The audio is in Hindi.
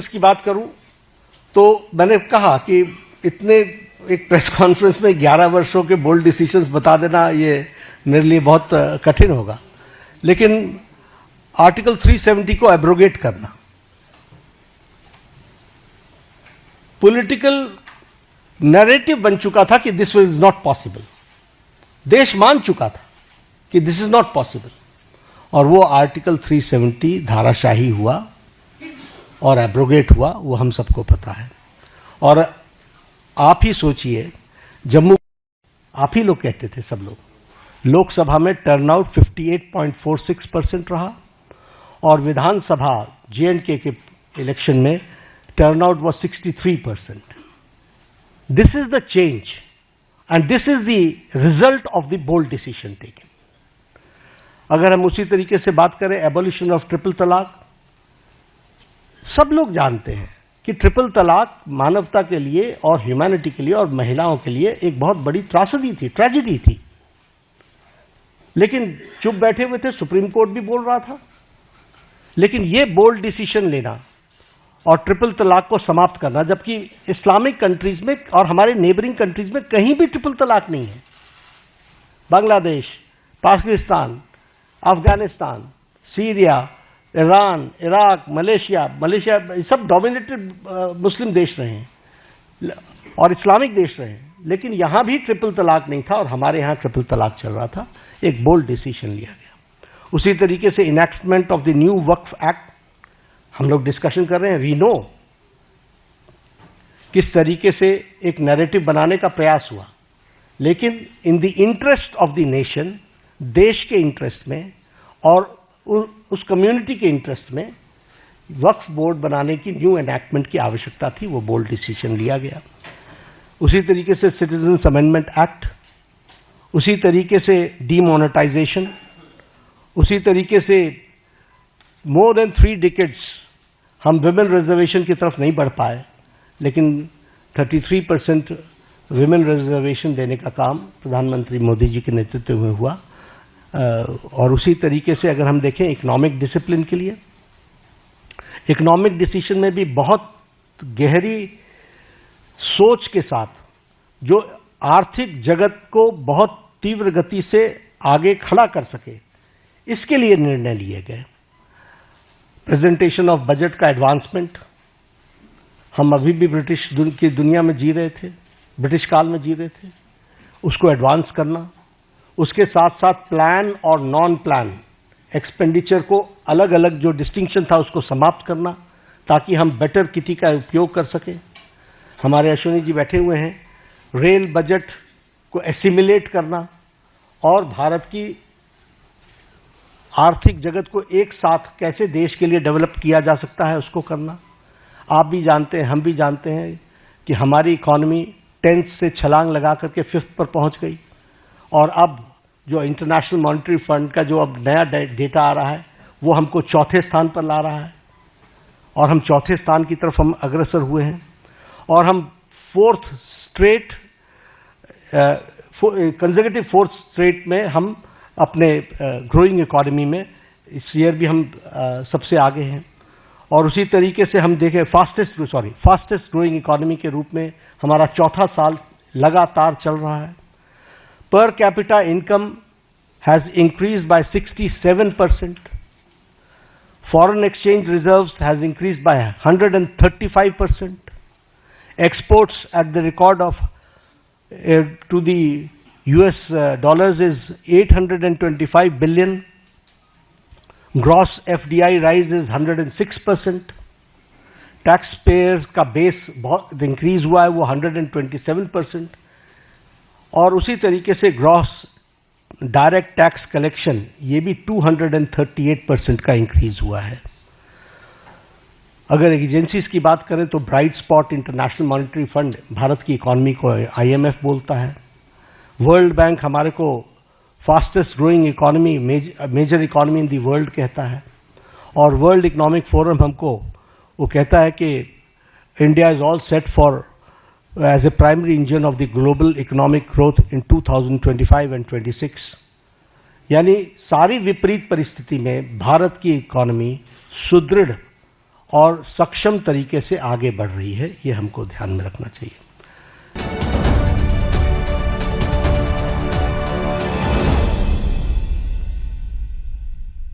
की बात करूं तो मैंने कहा कि इतने एक प्रेस कॉन्फ्रेंस में 11 वर्षों के बोल्ड डिसीजंस बता देना ये मेरे लिए बहुत कठिन होगा, लेकिन आर्टिकल 370 को एब्रोगेट करना, पॉलिटिकल नैरेटिव बन चुका था कि दिस इज नॉट पॉसिबल, देश मान चुका था कि दिस इज नॉट पॉसिबल, और वो आर्टिकल 370 धाराशाही हुआ और एब्रोगेट हुआ, वो हम सबको पता है। और आप ही सोचिए, जम्मू, आप ही लोग कहते थे, सब लोग, लोकसभा में टर्नआउट 58.46% रहा और विधानसभा J&K के इलेक्शन में turnout was 63%। This is the change and this is the result of the bold decision taken. अगर हम उसी तरीके से बात करें एबॉलिशन ऑफ ट्रिपल तलाक, सब लोग जानते हैं कि ट्रिपल तलाक मानवता के लिए और ह्यूमैनिटी के लिए और महिलाओं के लिए एक बहुत बड़ी त्रासदी थी, ट्रेजेडी थी, लेकिन चुप बैठे हुए थे, सुप्रीम कोर्ट भी बोल रहा था। लेकिन ये बोल्ड डिसीजन लेना और ट्रिपल तलाक को समाप्त करना, जबकि इस्लामिक कंट्रीज में और हमारे नेबरिंग कंट्रीज में कहीं भी ट्रिपल तलाक नहीं है, Bangladesh, Pakistan, Afghanistan, Syria, Iran, Iraq, Malaysia सब डोमिनेटेड मुस्लिम देश रहे हैं और इस्लामिक देश रहे हैं, लेकिन यहां भी ट्रिपल तलाक नहीं था और हमारे यहां ट्रिपल तलाक चल रहा था। एक बोल्ड डिसीजन लिया गया। उसी तरीके से enactment of the new Waqf act, हम लोग डिस्कशन कर रहे हैं, वी नो किस तरीके से एक नैरेटिव बनाने का प्रयास हुआ, लेकिन in the interest of the nation, देश के इंटरेस्ट में और उस कम्युनिटी के इंटरेस्ट में वक्फ बोर्ड बनाने की न्यू एनैक्टमेंट की आवश्यकता थी, वो बोल्ड डिसीजन लिया गया। उसी तरीके से सिटीजन्स अमेंडमेंट एक्ट, उसी तरीके से डीमोनेटाइजेशन, उसी तरीके से मोर देन 3 डिकेड्स हम विमेन रिजर्वेशन की तरफ नहीं बढ़ पाए, लेकिन 33% विमेन रिजर्वेशन देने का काम प्रधानमंत्री मोदी जी के नेतृत्व में हुआ। और उसी तरीके से अगर हम देखें इकोनॉमिक डिसिप्लिन के लिए, इकोनॉमिक डिसीजन में भी बहुत गहरी सोच के साथ जो आर्थिक जगत को बहुत तीव्र गति से आगे खड़ा कर सके, इसके लिए निर्णय लिए गए। प्रेजेंटेशन ऑफ बजट का एडवांसमेंट, हम अभी भी ब्रिटिश की दुनिया में जी रहे थे, ब्रिटिश काल में जी रहे थे, उसको एडवांस करना, उसके साथ साथ प्लान और नॉन प्लान एक्सपेंडिचर को अलग अलग जो डिस्टिंक्शन था उसको समाप्त करना, ताकि हम बेटर किटी का उपयोग कर सके। हमारे अश्विनी जी बैठे हुए हैं, रेल बजट को एसिमिलेट करना और भारत की आर्थिक जगत को एक साथ कैसे देश के लिए डेवलप किया जा सकता है उसको करना। आप भी जानते हैं, हम भी जानते हैं कि हमारी इकॉनमी 10th से छलांग लगा करके 5th पर पहुंच गई, और अब जो इंटरनेशनल मॉनेटरी फंड का जो अब नया डेटा आ रहा है वो हमको 4थे स्थान पर ला रहा है, और हम 4थे स्थान की तरफ हम अग्रसर हुए हैं, और हम 4th straight consecutive 4th straight में हम अपने ग्रोइंग इकोनॉमी में इस ईयर भी हम सबसे आगे हैं। और उसी तरीके से हम देखें फास्टेस्ट ग्रोइंग इकोनॉमी के रूप में हमारा 4था साल लगातार चल रहा है। Per capita income has increased by 67%. Foreign exchange reserves has increased by 135%. Exports at the record of to the US dollars is 825 billion. Gross FDI rise is 106%. Taxpayers का base बहुत increase हुआ है, वो 127%. और उसी तरीके से ग्रॉस डायरेक्ट टैक्स कलेक्शन ये भी 238% का इंक्रीज हुआ है। अगर एजेंसीज की बात करें तो bright spot international monetary fund Bharat की इकॉनमी को IMF बोलता है, वर्ल्ड बैंक हमारे को fastest growing economy, major economy in the world कहता है, और वर्ल्ड इकोनॉमिक फोरम हमको वो कहता है कि India is all set for as a primary engine of the global economic growth in 2025 and 26। यानी सारी विपरीत परिस्थिति में भारत की इकोनॉमी सुदृढ़ और सक्षम तरीके से आगे बढ़ रही है, ये हमको ध्यान में रखना चाहिए।